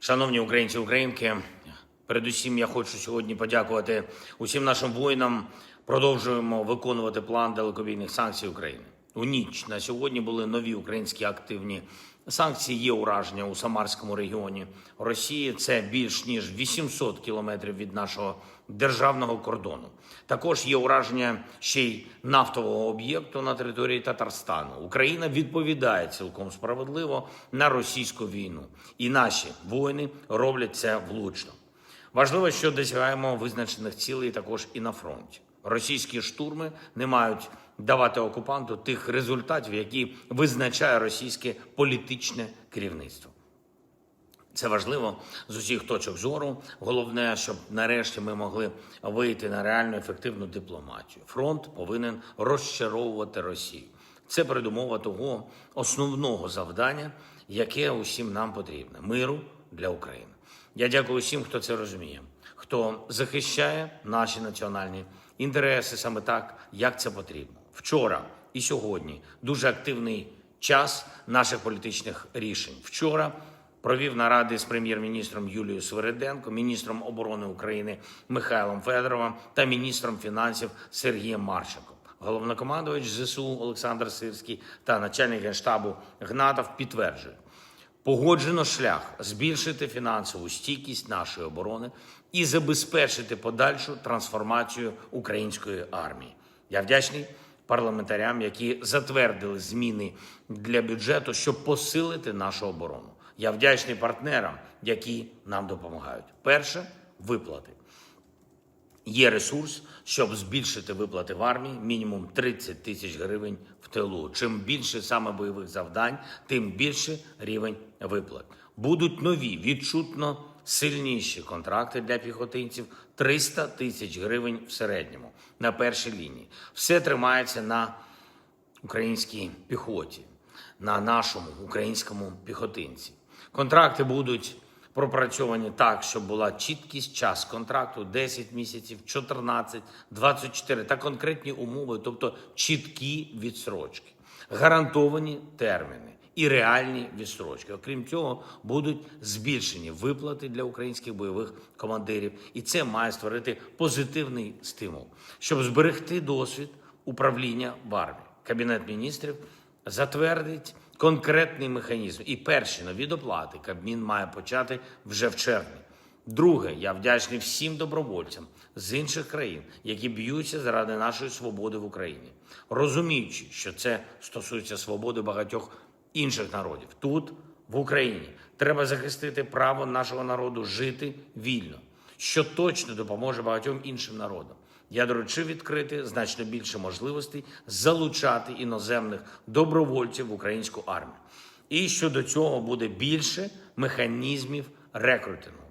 Шановні українці, українки, передусім я хочу сьогодні подякувати усім нашим воїнам. Продовжуємо виконувати план далекобійних санкцій України. У ніч на сьогодні були нові українські активні санкції. Є ураження у Самарському регіоні Росії. Це більш ніж 800 кілометрів від нашого державного кордону. Також є ураження ще й нафтового об'єкту на території Татарстану. Україна відповідає цілком справедливо на російську війну. І наші воїни роблять це влучно. Важливо, що досягаємо визначених цілей також і на фронті. Російські штурми не мають давати окупанту тих результатів, які визначає російське політичне керівництво. Це важливо з усіх точок зору. Головне, щоб нарешті ми могли вийти на реальну ефективну дипломатію. Фронт повинен розчаровувати Росію. Це передумова того основного завдання, яке усім нам потрібне – миру для України. Я дякую всім, хто це розуміє, хто захищає наші національні інтереси саме так, як це потрібно. Вчора і сьогодні дуже активний час наших політичних рішень. Вчора провів наради з прем'єр-міністром Юлією Свериденко, міністром оборони України Михайлом Федоровим та міністром фінансів Сергієм Марченком. Головнокомандувач ЗСУ Олександр Сирський та начальник Генштабу Гнатов підтверджують: погоджено шлях збільшити фінансову стійкість нашої оборони і забезпечити подальшу трансформацію української армії. Я вдячний парламентарям, які затвердили зміни для бюджету, щоб посилити нашу оборону. Я вдячний партнерам, які нам допомагають. Перше – виплати. Є ресурс, щоб збільшити виплати в армії, мінімум 30 тисяч гривень в тилу. Чим більше саме бойових завдань, тим більше рівень виплат. Будуть нові, відчутно сильніші контракти для піхотинців – 300 тисяч гривень в середньому на першій лінії. Все тримається на українській піхоті, на нашому українському піхотинці. Контракти будуть пропрацьовані так, щоб була чіткість, час контракту – 10 місяців, 14, 24 та конкретні умови, тобто чіткі відстрочки, гарантовані терміни і реальні відстрочки. Окрім цього, будуть збільшені виплати для українських бойових командирів, і це має створити позитивний стимул, щоб зберегти досвід управління в армії. Кабінет міністрів затвердить конкретний механізм. І перші нові доплати Кабмін має почати вже в червні. Друге, я вдячний всім добровольцям з інших країн, які б'ються заради нашої свободи в Україні, розуміючи, що це стосується свободи багатьох інших народів. Тут, в Україні, треба захистити право нашого народу жити вільно, що точно допоможе багатьом іншим народам. Я доручив відкрити значно більше можливостей залучати іноземних добровольців в українську армію. І щодо цього буде більше механізмів рекрутингу.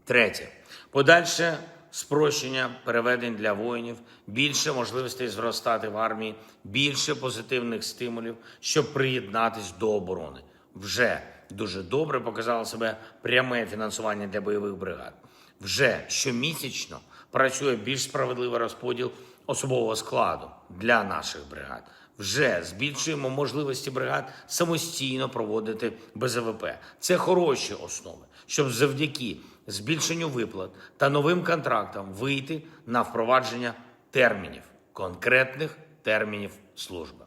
Третє. Подальше спрощення переведень для воїнів, більше можливостей зростати в армії, більше позитивних стимулів, щоб приєднатись до оборони. Вже дуже добре показало себе пряме фінансування для бойових бригад. Вже щомісячно працює більш справедливий розподіл особового складу для наших бригад. Вже збільшуємо можливості бригад самостійно проводити БЗВП. Це хороші основи, щоб завдяки збільшенню виплат та новим контрактам вийти на впровадження термінів, конкретних термінів служби.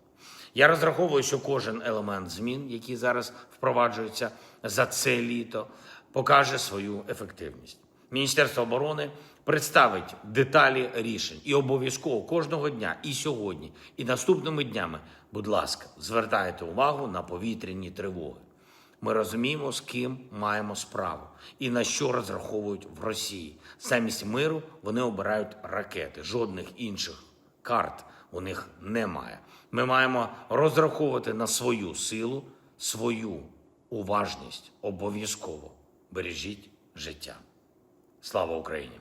Я розраховую, що кожен елемент змін, які зараз впроваджуються за це літо, покаже свою ефективність. Міністерство оборони представить деталі рішень і обов'язково кожного дня, і сьогодні, і наступними днями, будь ласка, звертайте увагу на повітряні тривоги. Ми розуміємо, з ким маємо справу і на що розраховують в Росії. Замість миру вони обирають ракети, жодних інших карт у них немає. Ми маємо розраховувати на свою силу, свою уважність. Обов'язково бережіть життя. Слава Україні!